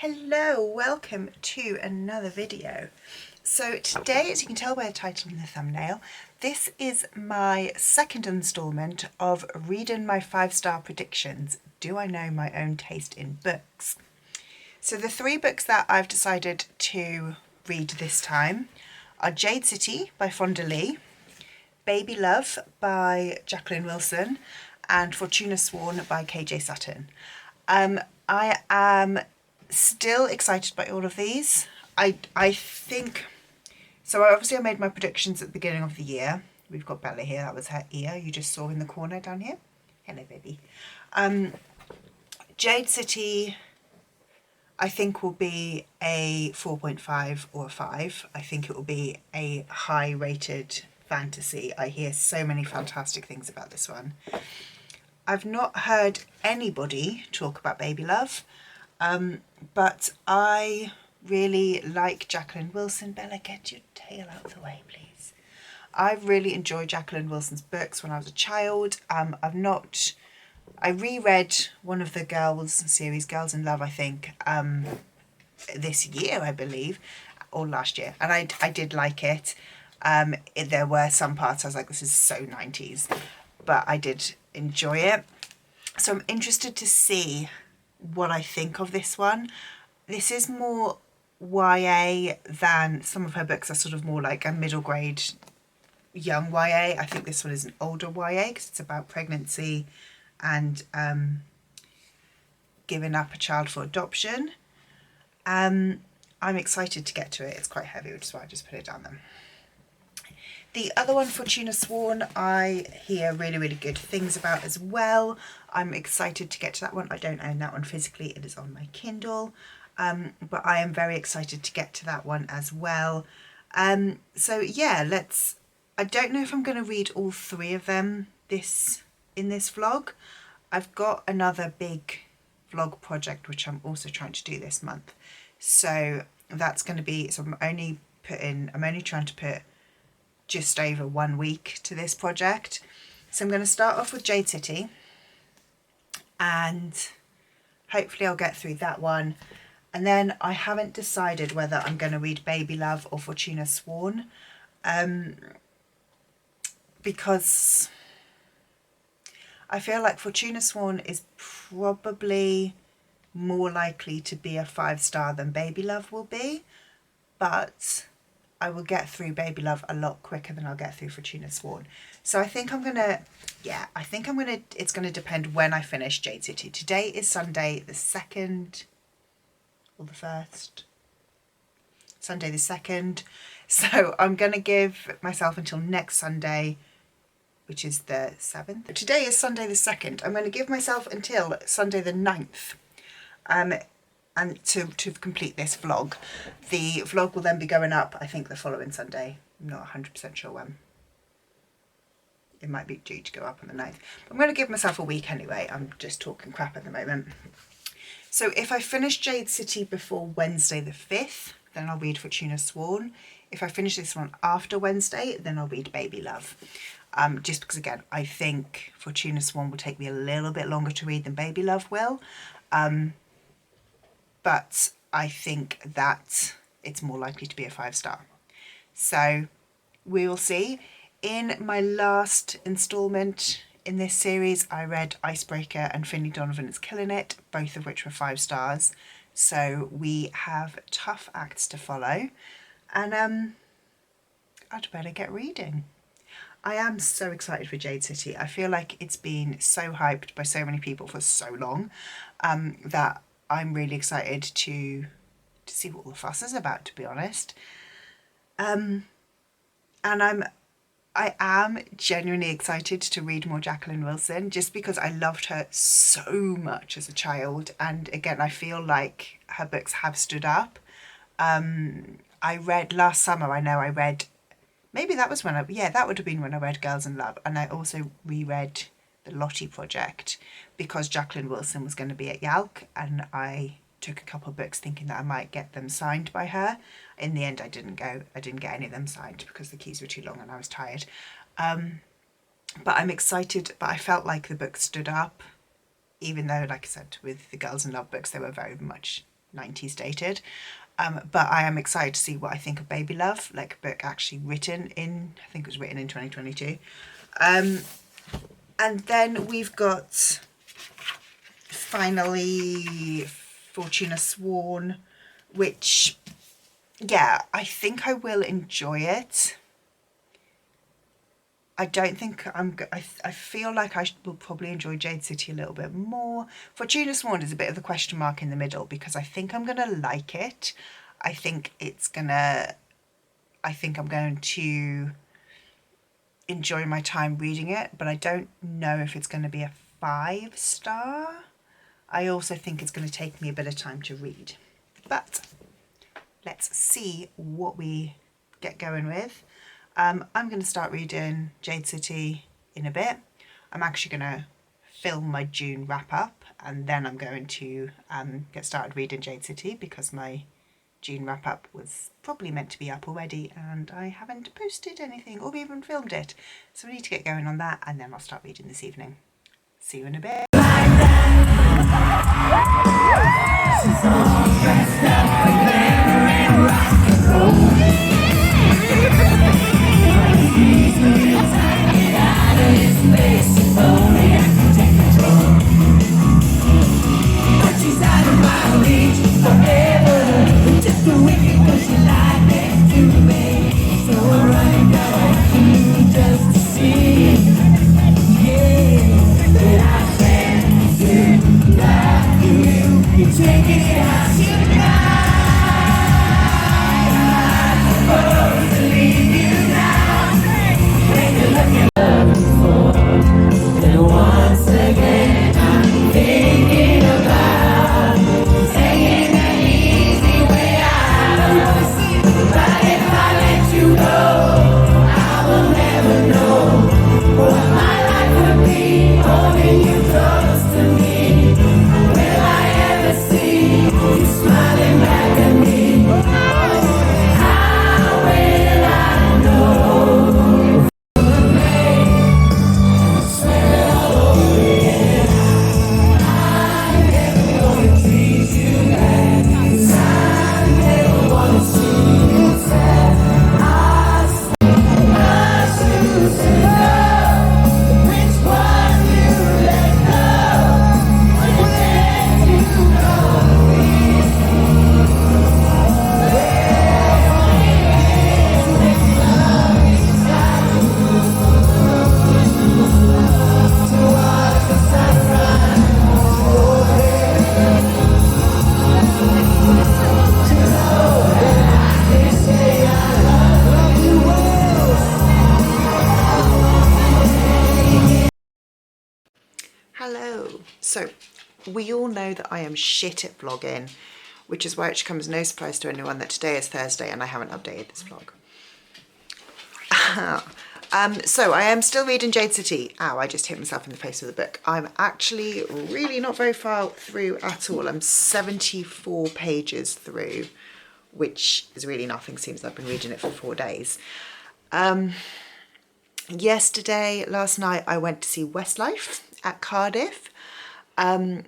Hello, welcome to another video. So today, as you can tell by the title and the thumbnail, this is my second instalment of reading my 5-star predictions. Do I know my own taste in books? So the 3 books that I've decided to read this time are Jade City by Fonda Lee, Baby Love by Jacqueline Wilson, and Fortuna Sworn by KJ Sutton. I am still excited by all of these. I think so. Obviously I made my predictions at the beginning of the year. We've got Bella here, that was her ear you just saw in the corner down here. Hello baby. Jade City I think will be a 4.5 or a 5. I think it will be a high rated fantasy. I hear so many fantastic things about this one. I've not heard anybody talk about Baby Love, but I really like Jacqueline Wilson. Bella, get your tail out of the way, please. I really enjoyed Jacqueline Wilson's books when I was a child. I reread one of the girls series, Girls in Love, I think, this year, I believe, or last year, and I did like it. There were some parts I was like, this is so 90s, but I did enjoy it. So I'm interested to see what I think of this one. This is more YA than some of her books are sort of more like a middle grade young YA. I think this one is an older YA because it's about pregnancy and giving up a child for adoption. I'm excited to get to it. It's quite heavy, which is why I just put it down there. The other one, Fortuna Sworn, I hear really, really good things about as well. I'm excited to get to that one. I don't own that one physically. It is on my Kindle. But I am very excited to get to that one as well. So yeah, I don't know if I'm going to read all 3 of them in this vlog. I've got another big vlog project which I'm also trying to do this month. So that's going to be, so I'm only trying to put just over 1 week to this project. So I'm going to start off with Jade City and hopefully I'll get through that one. And then I haven't decided whether I'm going to read Baby Love or Fortuna Sworn, because I feel like Fortuna Sworn is probably more likely to be a 5-star than Baby Love will be, but I will get through Baby Love a lot quicker than I'll get through Fortuna Sworn. So I think it's going to depend when I finish Jade City. Today is Sunday the 2nd, or the 1st? Sunday the 2nd. So I'm going to give myself until next Sunday, which is the 7th. Today is Sunday the 2nd. I'm going to give myself until Sunday the 9th. And to complete this vlog. The vlog will then be going up, I think, the following Sunday. I'm not 100% sure when. It might be due to go up on the 9th. But I'm going to give myself a week anyway. I'm just talking crap at the moment. So if I finish Jade City before Wednesday the 5th, then I'll read Fortuna Sworn. If I finish this one after Wednesday, then I'll read Baby Love. Just because, again, I think Fortuna Sworn will take me a little bit longer to read than Baby Love will. But I think that it's more likely to be a 5-star. So we will see. In my last instalment in this series, I read Icebreaker and Finley Donovan's Killing It, both of which were 5 stars. So we have tough acts to follow. And I'd better get reading. I am so excited for Jade City. I feel like it's been so hyped by so many people for so long that I'm really excited to see what all the fuss is about, to be honest. And I am genuinely excited to read more Jacqueline Wilson, just because I loved her so much as a child. And again, I feel like her books have stood up. I read last summer, maybe that was that would have been when I read Girls in Love. And I also reread The Lottie Project because Jacqueline Wilson was going to be at Yalc, and I took a couple of books thinking that I might get them signed by her. In the end, I didn't get any of them signed because the keys were too long and I was tired. But I'm excited, but I felt like the book stood up, even though, like I said, with the Girls in Love books, they were very much 90s dated. But I am excited to see what I think of Baby Love, like a book actually written in, I think it was written in 2022. And then we've got finally Fortuna Sworn, which, yeah, I think I will enjoy it. I don't think I feel like I will probably enjoy Jade City a little bit more. Fortuna Sworn is a bit of the question mark in the middle because I think I'm going to like it. I think I'm going to enjoy my time reading it, but I don't know if it's going to be a 5-star. I also think it's going to take me a bit of time to read. But let's see what we get going with. I'm going to start reading Jade City in a bit. I'm actually going to film my June wrap up and then I'm going to get started reading Jade City because my June wrap up was probably meant to be up already and I haven't posted anything or even filmed it. So I need to get going on that and then I'll start reading this evening. See you in a bit. Hello. So we all know that I am shit at vlogging, which is why it should come as no surprise to anyone that today is Thursday and I haven't updated this vlog. So I am still reading Jade City. Ow, I just hit myself in the face with a book. I'm actually really not very far through at all. I'm 74 pages through, which is really nothing since I've been reading it for 4 days. Last night, I went to see Westlife at Cardiff. I've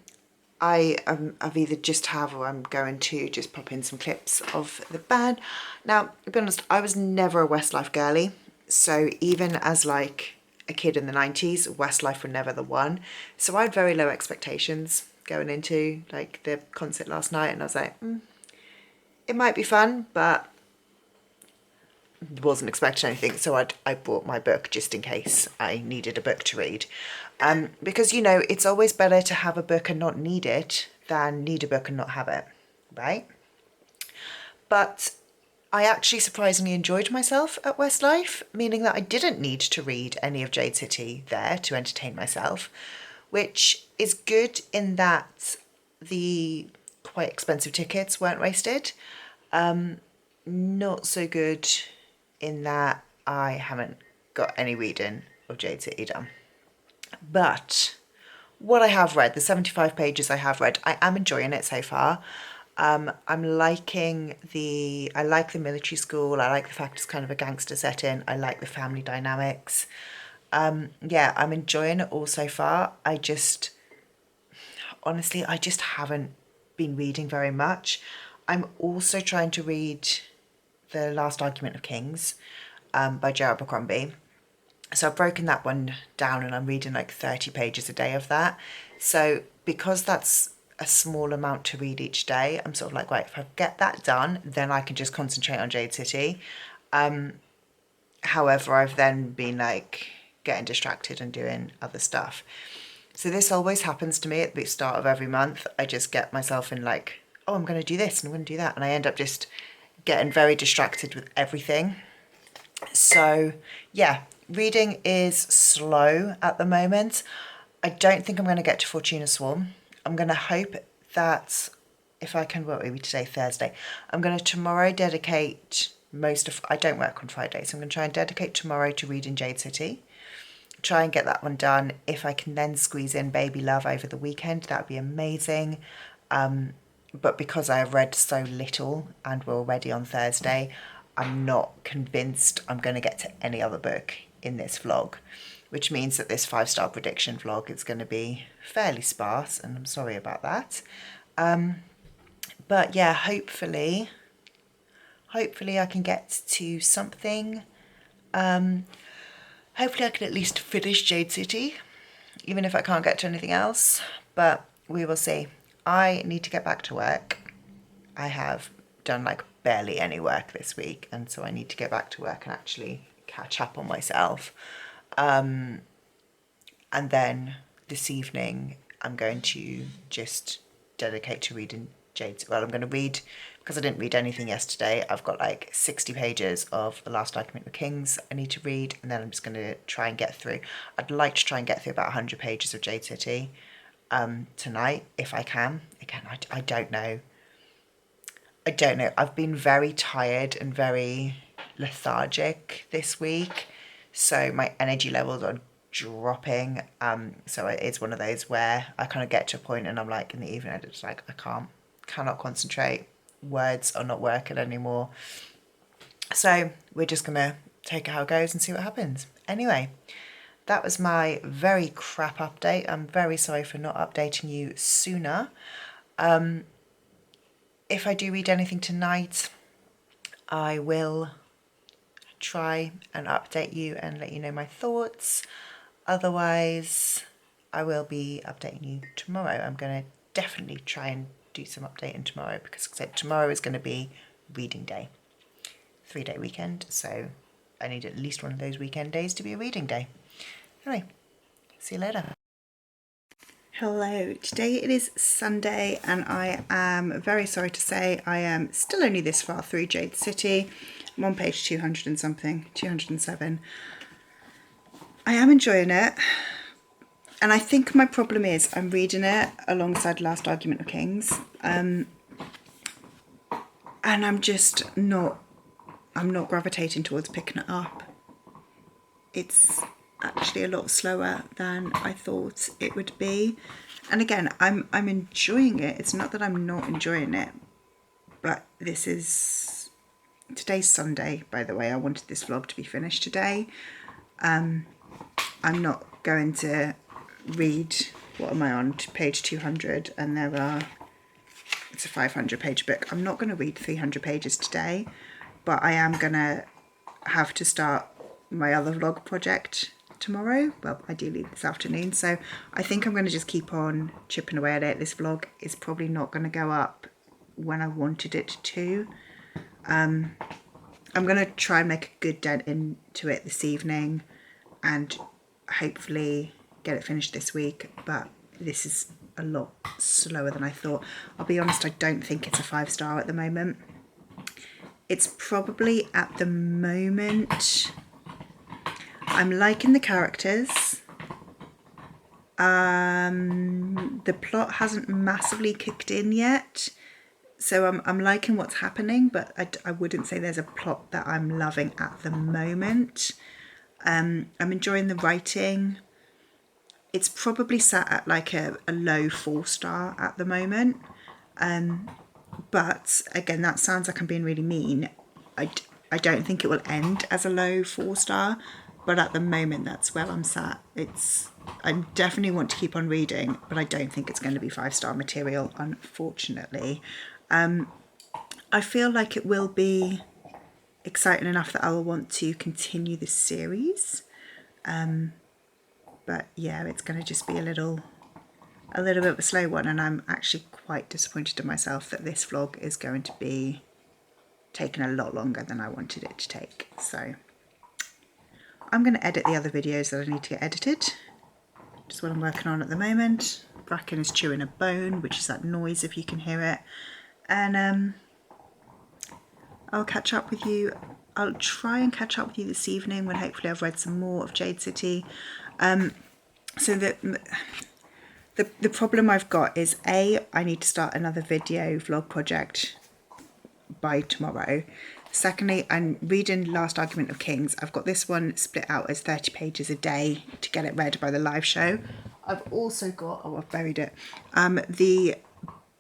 either just have or I'm going to just pop in some clips of the band. Now, to be honest, I was never a Westlife girly. So even as like a kid in the 90s, Westlife were never the one. So I had very low expectations going into like the concert last night. And I was like, it might be fun, but wasn't expecting anything. So I bought my book just in case I needed a book to read. Because, you know, it's always better to have a book and not need it than need a book and not have it, right? But I actually surprisingly enjoyed myself at Westlife, meaning that I didn't need to read any of Jade City there to entertain myself, which is good in that the quite expensive tickets weren't wasted. Not so good in that I haven't got any reading of Jade City done. But what I have read, the 75 pages I have read, I am enjoying it so far. I'm liking I like the military school. I like the fact it's kind of a gangster setting. I like the family dynamics. Yeah, I'm enjoying it all so far. Honestly, I just haven't been reading very much. I'm also trying to read The Last Argument of Kings by j.ayre. So I've broken that one down and I'm reading like 30 pages a day of that. So because that's a small amount to read each day, I'm sort of like, right, if I get that done, then I can just concentrate on Jade City. However, I've then been like getting distracted and doing other stuff. So this always happens to me at the start of every month. I just get myself in like, oh, I'm going to do this and I'm going to do that. And I end up just getting very distracted with everything. So yeah, reading is slow at the moment. I don't think I'm going to get to Fortuna Swarm. I'm going to hope that if I can, what are we today, Thursday? I'm going to tomorrow dedicate I don't work on Fridays, so I'm going to try and dedicate tomorrow to reading Jade City. Try and get that one done. If I can then squeeze in Baby Love over the weekend, that would be amazing. But because I have read so little and we're already on Thursday, I'm not convinced I'm going to get to any other book in this vlog, which means that this 5-star prediction vlog is going to be fairly sparse, and I'm sorry about that. But yeah, hopefully I can get to something. Hopefully I can at least finish Jade City, even if I can't get to anything else, but we will see. I need to get back to work. I have done like barely any work this week, and so I need to get back to work and actually catch up on myself. And then this evening I'm going to just dedicate to reading Jade. Well, I'm going to read, because I didn't read anything yesterday, I've got like 60 pages of The Last Argument of Kings I need to read, and then I'm just going to try and get through. I'd like to try and get through about 100 pages of Jade City tonight, if I can. Again, I don't know. I've been very tired and very lethargic this week, so my energy levels are dropping. So it's one of those where I kind of get to a point and I'm like, in the evening, I'm just like, cannot concentrate. Words are not working anymore. So we're just gonna take it how it goes and see what happens. Anyway, that was my very crap update. I'm very sorry for not updating you sooner. If I do read anything tonight, I will try and update you and let you know my thoughts. Otherwise, I will be updating you tomorrow. I'm going to definitely try and do some updating tomorrow, because like I said, tomorrow is going to be reading day. 3-day weekend, so I need at least one of those weekend days to be a reading day. Anyway, see you later. Hello, today it is Sunday and I am very sorry to say I am still only this far through Jade City. I'm on page 200 and something, 207. I am enjoying it, and I think my problem is I'm reading it alongside Last Argument of Kings, and I'm just not gravitating towards picking it up. It's actually a lot slower than I thought it would be, and again, I'm enjoying it. It's not that I'm not enjoying it, but today's Sunday, by the way. I wanted this vlog to be finished today. I'm not going to read, what am I on, page 200, and it's a 500 page book. I'm not going to read 300 pages today, but I am going to have to start my other vlog project tomorrow, well, ideally this afternoon. So I think I'm going to just keep on chipping away at it. This vlog is probably not going to go up when I wanted it to. I'm going to try and make a good dent into it this evening and hopefully get it finished this week, but this is a lot slower than I thought. I'll be honest, I don't think it's a 5-star at the moment. It's probably at the moment, I'm liking the characters. The plot hasn't massively kicked in yet, so I'm liking what's happening, but I wouldn't say there's a plot that I'm loving at the moment. I'm enjoying the writing. It's probably sat at like a low 4-star at the moment. But again, that sounds like I'm being really mean. I don't think it will end as a low 4-star. But at the moment, that's where I'm sat. I definitely want to keep on reading, but I don't think it's going to be 5-star material, unfortunately. I feel like it will be exciting enough that I will want to continue this series. But yeah, it's going to just be a little bit of a slow one, and I'm actually quite disappointed in myself that this vlog is going to be taking a lot longer than I wanted it to take. So I'm going to edit the other videos that I need to get edited. Just what I'm working on at the moment. Bracken is chewing a bone, which is that noise if you can hear it. And I'll catch up with you. I'll try and catch up with you this evening when hopefully I've read some more of Jade City. So the problem I've got is I need to start another video vlog project by tomorrow. Secondly, I'm reading Last Argument of Kings. I've got this one split out as 30 pages a day to get it read by the live show. I've also got, oh, I've buried it, the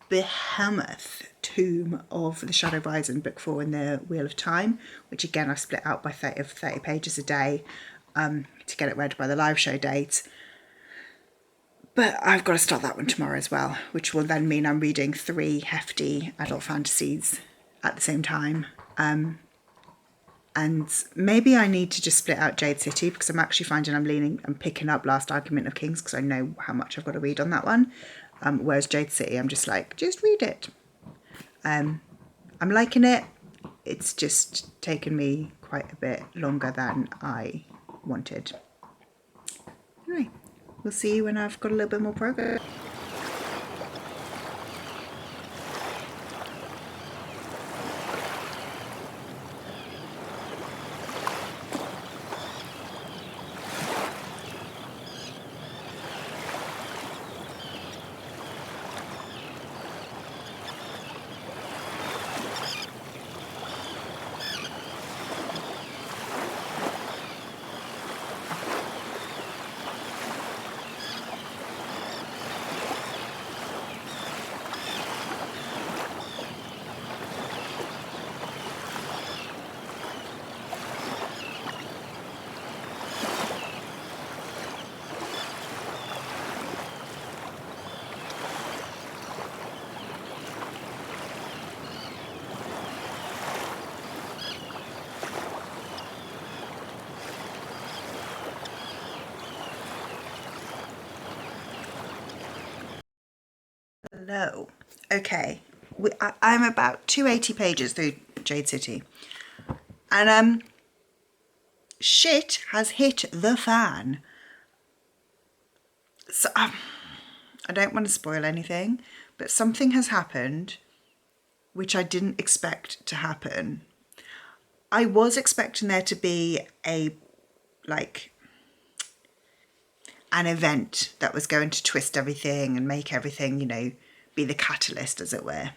behemoth tome of the Shadow Rising book 4 in the Wheel of Time, which again I split out by 30 pages a day to get it read by the live show date. But I've got to start that one tomorrow as well, which will then mean I'm reading 3 hefty adult fantasies at the same time. And maybe I need to just split out Jade City, because I'm actually finding I'm picking up Last Argument of Kings because I know how much I've got to read on that one. Whereas Jade City, I'm just like, just read it. I'm liking it. It's just taken me quite a bit longer than I wanted. Anyway, we'll see you when I've got a little bit more progress. Hello. Okay, I'm about 280 pages through Jade City, and shit has hit the fan. So I don't want to spoil anything, but something has happened which I didn't expect to happen. I was expecting there to be an event that was going to twist everything and make everything, be the catalyst, as it were.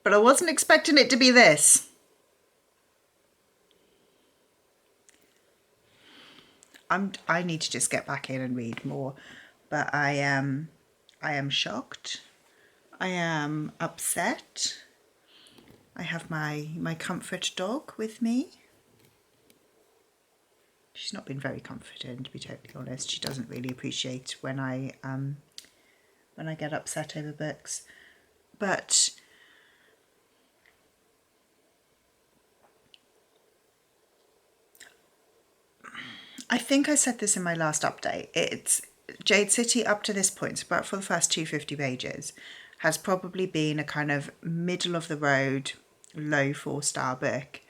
But I wasn't expecting it to be this. I need to just get back in and read more, but I am shocked. I am upset. I have my comfort dog with me. She's not been very comforting, to be totally honest. She doesn't really appreciate when I get upset over books. But I think I said this in my last update. It's Jade City up to this point, so about for the first 250 pages, has probably been a kind of middle of the road, low 4-star book.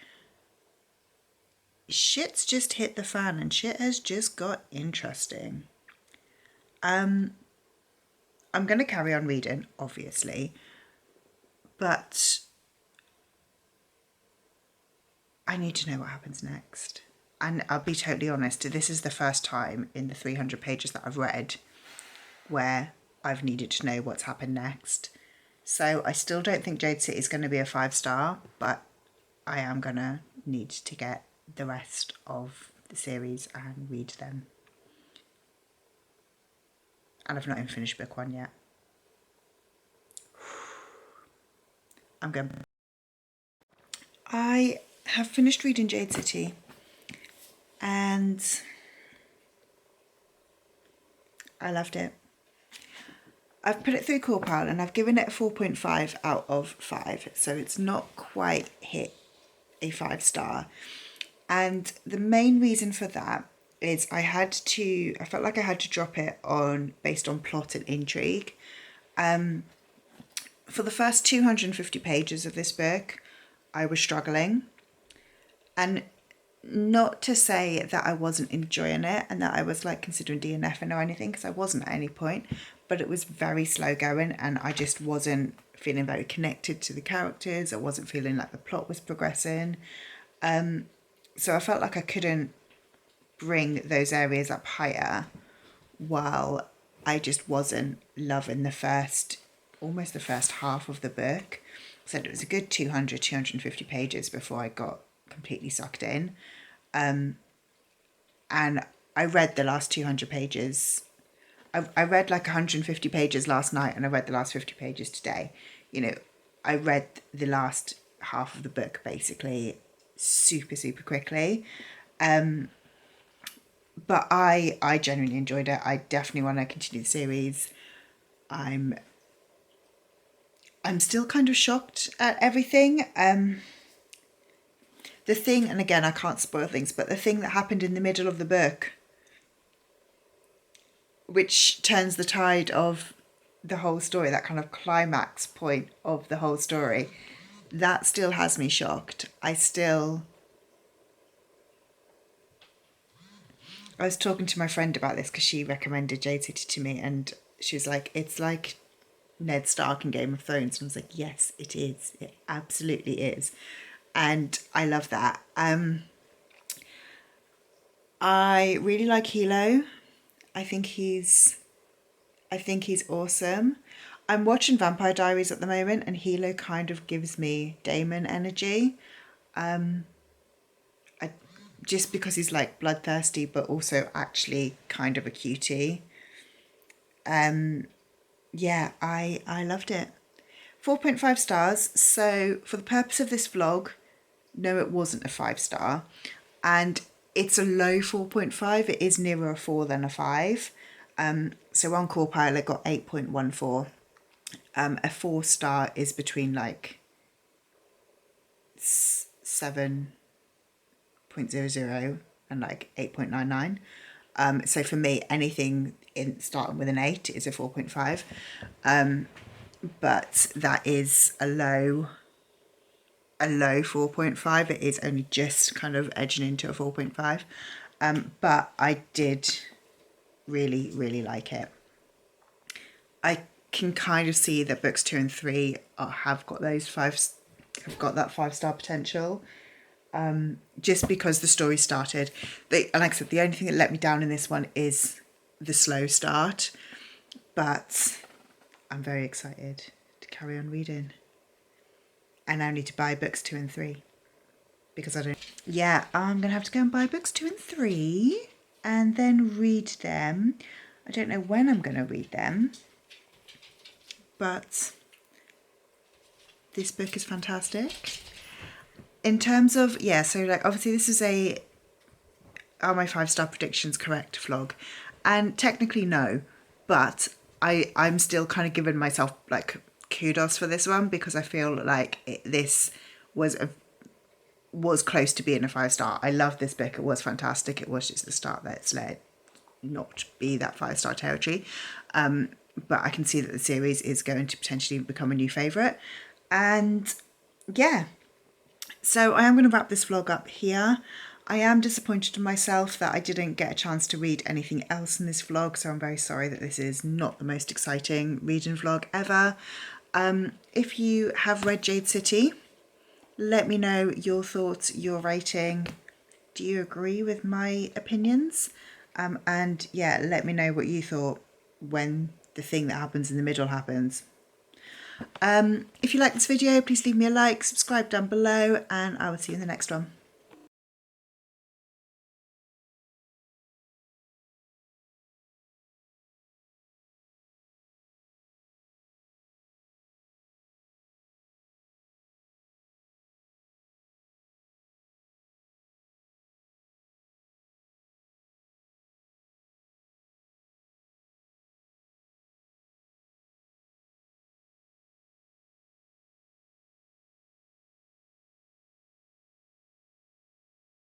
Shit's just hit the fan and shit has just got interesting. I'm going to carry on reading, obviously, but I need to know what happens next. And I'll be totally honest, this is the first time in the 300 pages that I've read where I've needed to know what's happened next. So I still don't think Jade City is going to be a 5-star, but I am going to need to get the rest of the series and read them. And I've not even finished book 1 yet. I have finished reading Jade City. and I loved it. I've put it through Corpal and I've given it a 4.5 out of 5, so it's not quite hit a 5-star. And the main reason for that is I felt like I had to drop it based on plot and intrigue. For the first 250 pages of this book, I was struggling. And not to say that I wasn't enjoying it and that I was like considering DNFing or anything, because I wasn't at any point, but it was very slow going and I just wasn't feeling very connected to the characters. I wasn't feeling like the plot was progressing. So I felt like I couldn't bring those areas up higher while I just wasn't loving almost the first half of the book. So it was a good 250 pages before I got completely sucked in. And I read the last 200 pages. I read like 150 pages last night and I read the last 50 pages today. You know, I read the last half of the book basically super, super quickly. But I genuinely enjoyed it. I definitely want to continue the series. I'm still kind of shocked at everything. The thing, and again, I can't spoil things, but the thing that happened in the middle of the book, which turns the tide of the whole story, that kind of climax point of the whole story, that still has me shocked. I was talking to my friend about this because she recommended Jade City to me and she was like, it's like Ned Stark in Game of Thrones. And I was like, yes, it is. It absolutely is. And I love that. I really like Hilo. I think he's awesome. I'm watching Vampire Diaries at the moment and Hilo kind of gives me Daemon energy. Just because he's like bloodthirsty but also actually kind of a cutie. Yeah, I loved it. 4.5 stars. So for the purpose of this vlog, no, it wasn't a 5-star. And it's a low 4.5. It is nearer a 4 than a 5. So on Corpal it got 8.14. A 4-star is between like 7.00 and like 8.99. So for me, anything starting with an 8 is a 4.5. But that is a low 4.5. It is only just kind of edging into a 4.5. But I did really, really like it. I can kind of see that books 2 and 3 have got that 5-star potential. Just because the story started. And like I said, the only thing that let me down in this one is the slow start. But I'm very excited to carry on reading. And I need to buy books 2 and 3. Because I don't... Yeah, I'm going to have to go and buy books 2 and 3. And then read them. I don't know when I'm going to read them. But this book is fantastic. In terms of, yeah, so like obviously this is are my 5-star predictions correct vlog? And technically no, but I'm still kind of giving myself like kudos for this one because I feel like this was close to being a 5-star. I love this book. It was fantastic. It was just the start that's let not be that 5-star territory. But I can see that the series is going to potentially become a new favourite. And yeah. So I am going to wrap this vlog up here. I am disappointed in myself that I didn't get a chance to read anything else in this vlog, so I'm very sorry that this is not the most exciting reading vlog ever. If you have read Jade City, let me know your thoughts, your rating. Do you agree with my opinions? And yeah, let me know what you thought when the thing that happens in the middle happens. If you like this video, please leave me a like, subscribe down below, and I will see you in the next one.